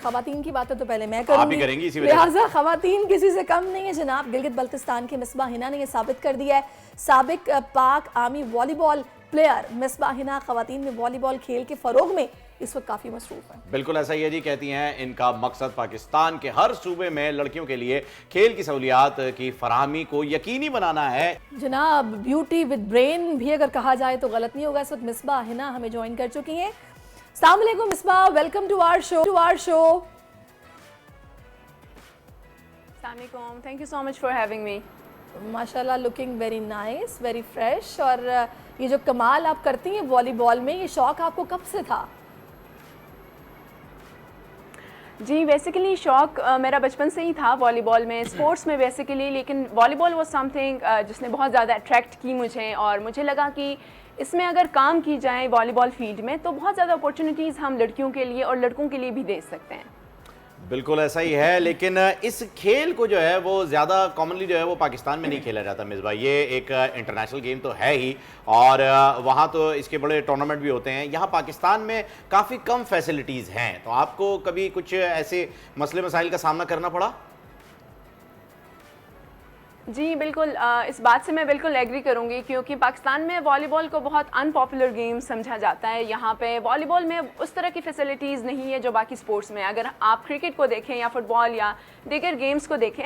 खवातीन की बातें तो पहले मैं आप ही करूंगी, करेंगी इसी वजह से। लिहाजा खवातीन किसी से कम नहीं है जनाब। गिलगित बल्तिस्तान की मिसबाह हिना ने यह साबित कर दिया है। साबिक Pak army volleyball player Misbah Hina खवातीन में वॉलीबॉल खेल के फरोग में इस वक्त काफी मसरूफ है। बिल्कुल ऐसा ही है जी। कहती हैं इनका मकसद पाकिस्तान के हर सूबे में लड़कियों के लिए खेल की सहूलियात की फराहमी को यकीनी बनाना है। जनाब ब्यूटी विद ब्रेन भी अगर कहा जाए तो गलत नहीं होगा। इस वक्त मिसबाह हिना हमें ज्वाइन कर चुकी हैं। अस्सलाम वालेकुम Misbah, welcome to our show. Assalamualaikum. Thank you so much for having me. माशाल्लाह looking very nice, very fresh. और ये जो कमाल आप करती हैं वॉलीबॉल में, ये शौक आपको कब से था? जी बेसिकली शौक मेरा बचपन से ही था वॉलीबॉल में, स्पोर्ट्स में बेसिकली, लेकिन वॉलीबॉल वो समथिंग जिसने बहुत ज़्यादा अट्रैक्ट की मुझे, और मुझे लगा कि इसमें अगर काम की जाए वॉलीबॉल फील्ड में तो बहुत ज़्यादा अपॉर्चुनिटीज़ हम लड़कियों के लिए और लड़कों के लिए भी दे सकते हैं। बिल्कुल ऐसा ही है, लेकिन इस खेल को जो है वो ज़्यादा कॉमनली जो है वो पाकिस्तान में नहीं खेला जाता मिसबा। ये एक इंटरनेशनल गेम तो है ही, और वहाँ तो इसके बड़े टूर्नामेंट भी होते हैं। यहाँ पाकिस्तान में काफ़ी कम फैसिलिटीज़ हैं, तो आपको कभी कुछ ऐसे मसले मसाइल का सामना करना पड़ा? जी बिल्कुल, इस बात से मैं बिल्कुल एग्री करूंगी, क्योंकि पाकिस्तान में वॉलीबॉल को बहुत अनपॉपुलर गेम समझा जाता है। यहाँ पे वॉलीबॉल में उस तरह की फैसिलिटीज़ नहीं है जो बाकी स्पोर्ट्स में है। अगर आप क्रिकेट को देखें या फुटबॉल या दीगर गेम्स को देखें,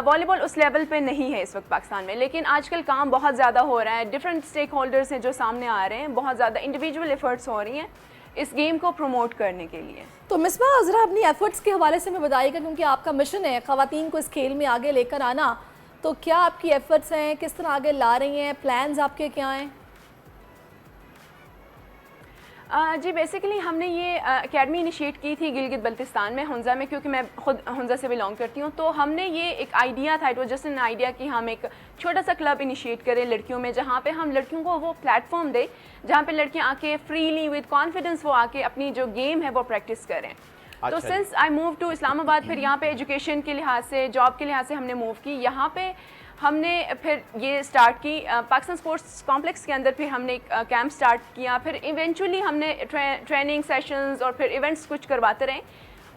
वॉलीबॉल उस लेवल पे नहीं है इस वक्त पाकिस्तान में। लेकिन आजकल काम बहुत ज़्यादा हो रहा है, डिफरेंट स्टेक होल्डर्स हैं जो सामने आ रहे हैं, बहुत ज़्यादा इंडिविजुअल एफर्ट्स हो रही हैं इस गेम को प्रमोट करने के लिए। तो मिसबाह ज़रा अपनी एफर्ट्स के हवाले से मैं बताइएगा, क्योंकि आपका मिशन है ख़वातीन को इस खेल में आगे लेकर आना। तो क्या आपकी एफर्ट्स हैं, किस तरह आगे ला रही हैं, प्लान्स आपके क्या हैं? जी बेसिकली हमने ये एकेडमी इनिशिएट की थी गिलगित बल्तिस्तान में, हुंजा में, क्योंकि मैं खुद हुंजा से बिलोंग करती हूँ। तो हमने ये एक आइडिया था, it was just an idea कि हम एक छोटा सा क्लब इनिशिएट करें लड़कियों में, जहाँ पे हम लड़कियों को वो प्लेटफॉर्म दें जहाँ पे लड़कियाँ आके फ्रीली विद कॉन्फिडेंस वो आके अपनी जो गेम है वो प्रैक्टिस करें। तो since I move to Islamabad, फिर यहाँ पे एजुकेशन के लिहाज से, जॉब के लिहाज से हमने मूव की। यहाँ पे हमने फिर ये स्टार्ट की पाकिस्तान स्पोर्ट्स कॉम्प्लेक्स के अंदर, फिर हमने एक कैंप स्टार्ट किया, फिर इवेंचुअली हमने ट्रेनिंग सेशंस और फिर इवेंट्स कुछ करवाते रहे।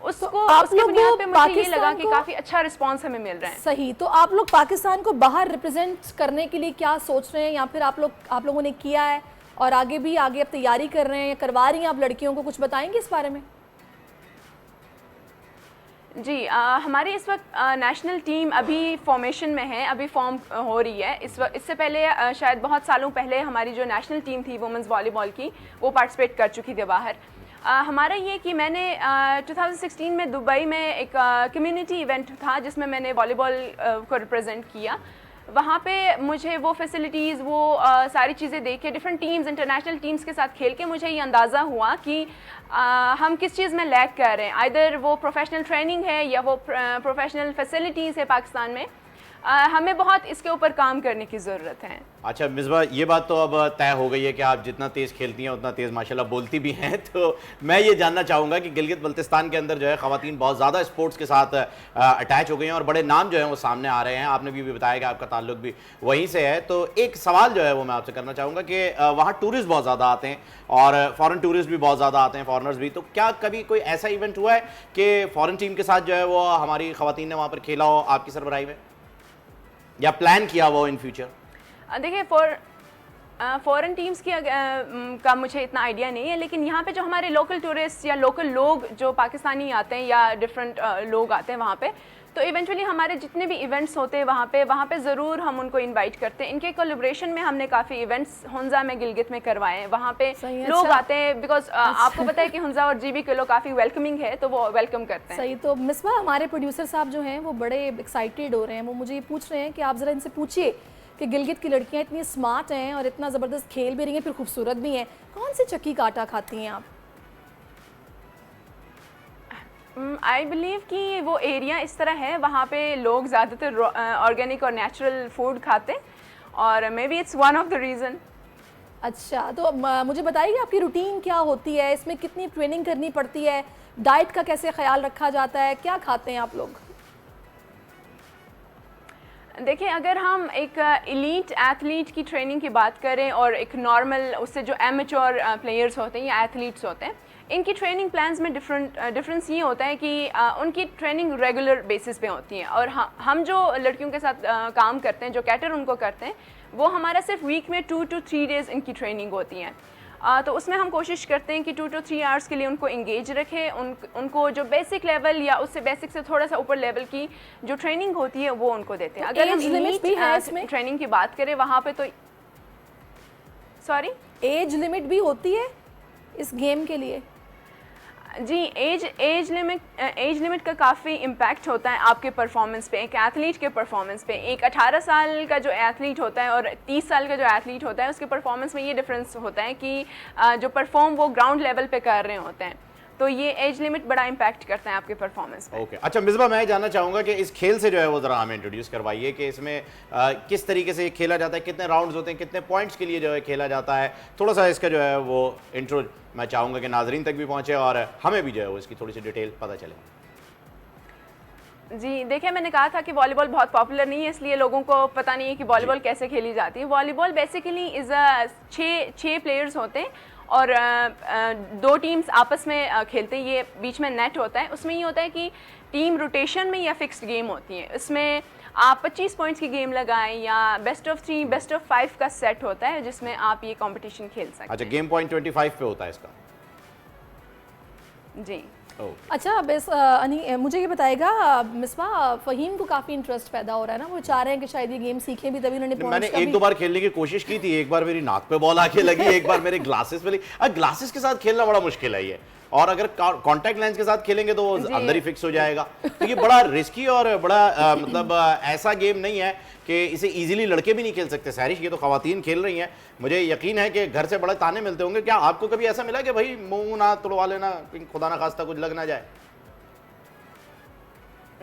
उसके बुनियाद पे मुझे ये लगा कि काफ़ी अच्छा रिस्पांस हमें मिल रहा है। सही। तो आप लोग पाकिस्तान को बाहर रिप्रेजेंट करने के लिए क्या सोच रहे हैं, या फिर आप लोगों ने किया है और आगे अब तैयारी कर रहे हैं, करवा रही हैं आप लड़कियों को? कुछ बताएंगे इस बारे में? जी हमारी इस वक्त नेशनल टीम अभी फॉर्मेशन में है, अभी फॉर्म हो रही है इस वक्त। इससे पहले शायद बहुत सालों पहले हमारी जो नेशनल टीम थी वुमेंस वॉलीबॉल की, वो पार्टिसिपेट कर चुकी थी बाहर। हमारा ये कि मैंने 2016 में दुबई में एक कम्युनिटी इवेंट था जिसमें मैंने वॉलीबॉल को रिप्रेजेंट किया। वहाँ पे मुझे वो फैसिलिटीज़, वो सारी चीज़ें देख के, डिफरेंट टीम्स, इंटरनेशनल टीम्स के साथ खेल के मुझे ये अंदाज़ा हुआ कि हम किस चीज़ में लैग कर रहे हैं। आइदर वो प्रोफेशनल ट्रेनिंग है या वो प्रोफेशनल फैसिलिटीज़ है पाकिस्तान में। हमें बहुत इसके ऊपर काम करने की ज़रूरत है। अच्छा मिसबा, ये बात तो अब तय हो गई है कि आप जितना तेज़ खेलती हैं उतना तेज़ माशाल्लाह बोलती भी हैं। तो मैं ये जानना चाहूँगा कि गिलगित बल्तिस्तान के अंदर जो है ख़वातीन बहुत ज़्यादा स्पोर्ट्स के साथ अटैच हो गई हैं और बड़े नाम जो हैं वो सामने आ रहे हैं। आपने भी बताया कि आपका ताल्लुक भी वहीं से है। तो एक सवाल जो है वो मैं आपसे करना चाहूँगा कि वहाँ टूरिस्ट बहुत ज़्यादा आते हैं और फ़ॉरेन टूरिस्ट भी बहुत ज़्यादा आते हैं, फॉरनर्स भी। तो क्या कभी कोई ऐसा इवेंट हुआ है कि फ़ॉरेन टीम के साथ जो है वो हमारी ख़वातीन ने वहाँ पर खेला हो आपकी सरबराही में, या प्लान किया वो इन फ्यूचर? देखिए फॉरेन टीम्स की का मुझे इतना आइडिया नहीं है, लेकिन यहाँ पे जो हमारे लोकल टूरिस्ट या लोकल लोग जो पाकिस्तानी आते हैं या डिफरेंट लोग आते हैं वहाँ पे, तो इवेंचुअली हमारे जितने भी इवेंट्स होते हैं वहाँ पे ज़रूर हम उनको इनवाइट करते हैं। इनके कोलैबोरेशन में हमने काफ़ी इवेंट्स हुंजा में, गिलगित में करवाए हैं। वहाँ पे लोग आते हैं बिकॉज आपको पता है कि हुंजा और जीबी के लोग काफ़ी वेलकमिंग है, तो वो वेलकम करते हैं। सही। तो मिसबा, हमारे प्रोड्यूसर साहब जो हैं वो बड़े एक्साइटेड हो रहे हैं। वो मुझे ये पूछ रहे हैं कि आप ज़रा इनसे पूछिए कि गिलगित की लड़कियाँ इतनी स्मार्ट हैं और इतना ज़बरदस्त खेल भी रही हैं, फिर खूबसूरत भी हैं, कौन सी चक्की का आटा खाती हैं आप? आई बिलीव कि वो एरिया इस तरह है, वहाँ पे लोग ज़्यादातर ऑर्गेनिक और नेचुरल फूड खाते हैं, और may be it's one of the reason. अच्छा, तो मुझे बताइए आपकी रूटीन क्या होती है, इसमें कितनी ट्रेनिंग करनी पड़ती है, डाइट का कैसे ख्याल रखा जाता है, क्या खाते हैं आप लोग? देखिए, अगर हम एक एलीट एथलीट की ट्रेनिंग की बात करें और एक नॉर्मल, उससे जो एमेच्योर प्लेयर्स होते हैं या एथलीट्स होते हैं, इनकी ट्रेनिंग प्लान्स में डिफरेंस ये होता है कि उनकी ट्रेनिंग रेगुलर बेसिस पे होती है, और हम जो लड़कियों के साथ काम करते हैं, जो कैटर उनको करते हैं, वो हमारा सिर्फ वीक में 2 to 3 डेज़ इनकी ट्रेनिंग होती है। तो उसमें हम कोशिश करते हैं कि 2 to 3 आवर्स के लिए उनको इंगेज रखें, उनको जो बेसिक लेवल या उससे बेसिक से थोड़ा सा ऊपर लेवल की जो ट्रेनिंग होती है वो उनको देते हैं। अगर हम लिमिट भी है इसमें ट्रेनिंग की बात करें वहाँ पे, तो सॉरी, एज लिमिट भी होती है इस गेम के लिए? जी, एज लिमिट का काफ़ी इम्पैक्ट होता है आपके परफॉर्मेंस पे, एक एथलीट के परफॉर्मेंस पे। एक 18 साल का जो एथलीट होता है और 30 साल का जो एथलीट होता है, उसके परफॉर्मेंस में ये डिफरेंस होता है कि जो परफॉर्म वो ग्राउंड लेवल पे कर रहे होते हैं, तो ये एज लिमिट बड़ा इम्पैक्ट करता है आपके परफॉर्मेंस पे। ओके, अच्छा मिसबा, मैं जानना चाहूँगा कि इस खेल से जो है वो ज़रा हमें इंट्रोड्यूस करवाइए कि इसमें किस तरीके से खेला जाता है, कितने राउंड्स होते हैं, कितने पॉइंट्स के लिए जो है खेला जाता है। थोड़ा सा इसका जो है वो इंट्रो मैं चाहूँगा कि नाजरीन तक भी पहुँचे और हमें भी जो है वो इसकी थोड़ी सी डिटेल पता चले। जी देखिए, मैंने कहा था कि वॉलीबॉल बहुत पॉपुलर नहीं है, इसलिए लोगों को पता नहीं है कि वॉलीबॉल कैसे खेली जाती है। वॉलीबॉल बेसिकली इज़ 6 प्लेयर्स होते हैं और 2 टीम्स आपस में खेलते हैं। ये बीच में नेट होता है, उसमें ये होता है कि टीम रोटेशन में या फिक्स्ड गेम होती है। इसमें आप 25 पॉइंट्स की गेम लगाएं या बेस्ट ऑफ 3, बेस्ट ऑफ 5 का सेट होता है जिसमें आप ये कंपटीशन खेल सकते हैं। अच्छा, गेम पॉइंट 25 पे होता है इसका? जी। अच्छा, बस मुझे ये बताएगा मिसबा, फ़हीम को काफ़ी इंटरेस्ट पैदा हो रहा है ना, वो चाह रहे हैं कि शायद ये गेम सीखें भी, तभी उन्होंने मैंने 1-2 बार खेलने की कोशिश की थी। एक बार मेरी नाक पे बॉल आके लगी, एक बार मेरे ग्लासेस पे लगी। ग्लासेस के साथ खेलना बड़ा मुश्किल है ये, और अगर कांटेक्ट लेंस के साथ खेलेंगे तो वो अंदर ही फिक्स हो जाएगा। तो ये बड़ा रिस्की और बड़ा मतलब ऐसा गेम नहीं है कि इसे इजीली लड़के भी नहीं खेल सकते। सैरिश, ये तो खवातीन खेल रही हैं, मुझे यकीन है कि घर से बड़े ताने मिलते होंगे। क्या आपको कभी ऐसा मिला कि भाई मुंह ना तोड़वा लेना, खुदा ना खास्ता कुछ लग ना जाए?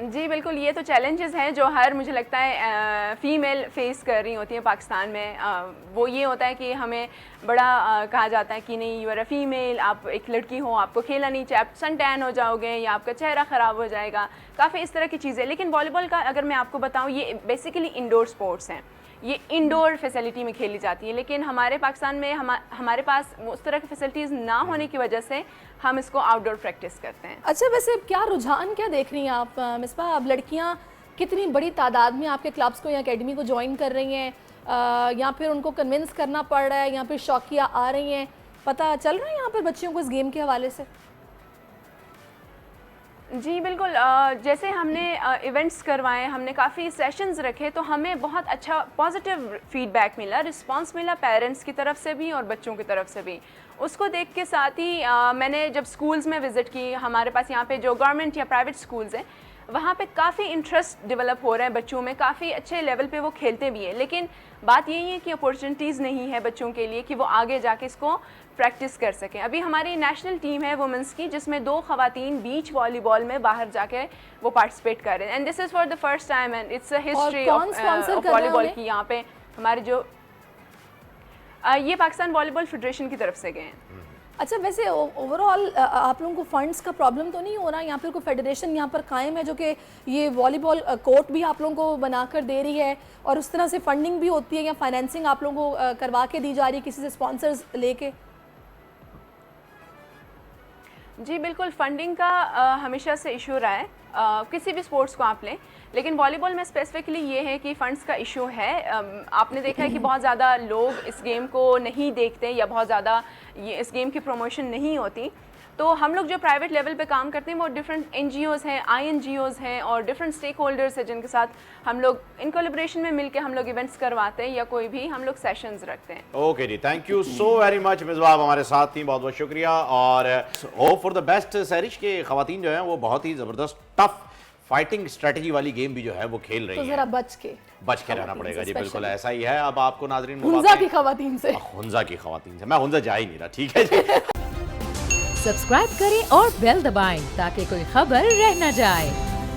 जी बिल्कुल, ये तो चैलेंजेस हैं जो हर, मुझे लगता है, फ़ीमेल फेस कर रही होती हैं पाकिस्तान में। वो ये होता है कि हमें बड़ा कहा जाता है कि नहीं, यू आर अ फीमेल, आप एक लड़की हो, आपको खेलना नहीं चाहिए, आप सन टैन हो जाओगे या आपका चेहरा ख़राब हो जाएगा, काफ़ी इस तरह की चीज़ें। लेकिन वॉलीबॉल का अगर मैं आपको बताऊँ, ये बेसिकली इंडोर स्पोर्ट्स हैं, ये इंडोर फैसिलिटी में खेली जाती है। लेकिन हमारे पाकिस्तान में हमारे पास उस तरह की फैसिलिटीज़ ना होने की वजह से हम इसको आउटडोर प्रैक्टिस करते हैं। अच्छा, वैसे क्या रुझान क्या देख रही हैं आप मिसबा? अब लड़कियां कितनी बड़ी तादाद में आपके क्लब्स को या एकेडमी को ज्वाइन कर रही हैं, या फिर उनको कन्विंस करना पड़ रहा है, या फिर शौकिया आ रही हैं? पता चल रहा है यहाँ पर बच्चियों को इस गेम के हवाले से? जी बिल्कुल, जैसे हमने इवेंट्स करवाए, हमने काफ़ी सेशंस रखे, तो हमें बहुत अच्छा पॉजिटिव फीडबैक मिला, रिस्पांस मिला पेरेंट्स की तरफ से भी और बच्चों की तरफ से भी। उसको देख के साथ ही मैंने जब स्कूल्स में विज़िट की, हमारे पास यहाँ पे जो गवर्नमेंट या प्राइवेट स्कूल्स हैं, वहाँ पे काफ़ी इंटरेस्ट डेवलप हो रहा है बच्चों में, काफ़ी अच्छे लेवल पे वो खेलते भी हैं। लेकिन बात यही है कि अपॉर्चुनिटीज़ नहीं है बच्चों के लिए कि वो आगे जाके इसको प्रैक्टिस कर सकें। अभी हमारी नेशनल टीम है वुमेंस की, जिसमें 2 खवातीन बीच वॉलीबॉल में बाहर जाके वो पार्टिसिपेट कर रहे हैं, and this is for the first time and it's a history of volleyball की। यहाँ पे हमारे जो ये पाकिस्तान वॉलीबॉल फेडरेशन की तरफ से गए हैं। अच्छा, वैसे ओवरऑल आप लोगों को फंड्स का प्रॉब्लम तो नहीं हो रहा? यहाँ पर कोई फेडरेशन यहाँ पर कायम है जो कि ये वॉलीबॉल कोर्ट भी आप लोगों को बनाकर दे रही है, और उस तरह से फंडिंग भी होती है या फाइनेंसिंग आप लोगों को करवा के दी जा रही है किसी से स्पॉन्सर्स लेके? जी बिल्कुल, फंडिंग का हमेशा से इशू रहा है, किसी भी स्पोर्ट्स को आप लें, लेकिन वॉलीबॉल में स्पेसिफिकली ये है कि फ़ंड्स का इशू है। आपने देखा है कि बहुत ज़्यादा लोग इस गेम को नहीं देखते या बहुत ज़्यादा ये इस गेम की प्रमोशन नहीं होती। तो हम लोग जो प्राइवेट लेवल पे काम करते हैं वो डिफरेंट NGOs हैं, INGOs हैं और डिफरेंट स्टेक होल्डर्स हैं, जिनके साथ हम लोग इन कोलैबोरेशन में मिलकर हम लोग इवेंट्स करवाते हैं या कोई भी हम लोग सेशंस रखते हैं। Okay ji, thank you so very much Misba, हमारे साथ थी, बहुत बहुत शुक्रिया, और होप फॉर द बेस्ट। सैरिश के खवातीन जो हैं वो बहुत ही ज़बरदस्त टफ फाइटिंग स्ट्रेटजी वाली गेम भी जो है वो खेल रही तो हैं। जरा बच के रहना पड़ेगा जी, बिल्कुल ऐसा ही है। अब आपको नाजरीन हुंजा की खवातीन से, हुंजा की खवातीन से मैं हुंजा जा ही नहीं रहा, ठीक है जी। सब्सक्राइब करें और बेल दबाएं ताकि कोई खबर रह न जाए।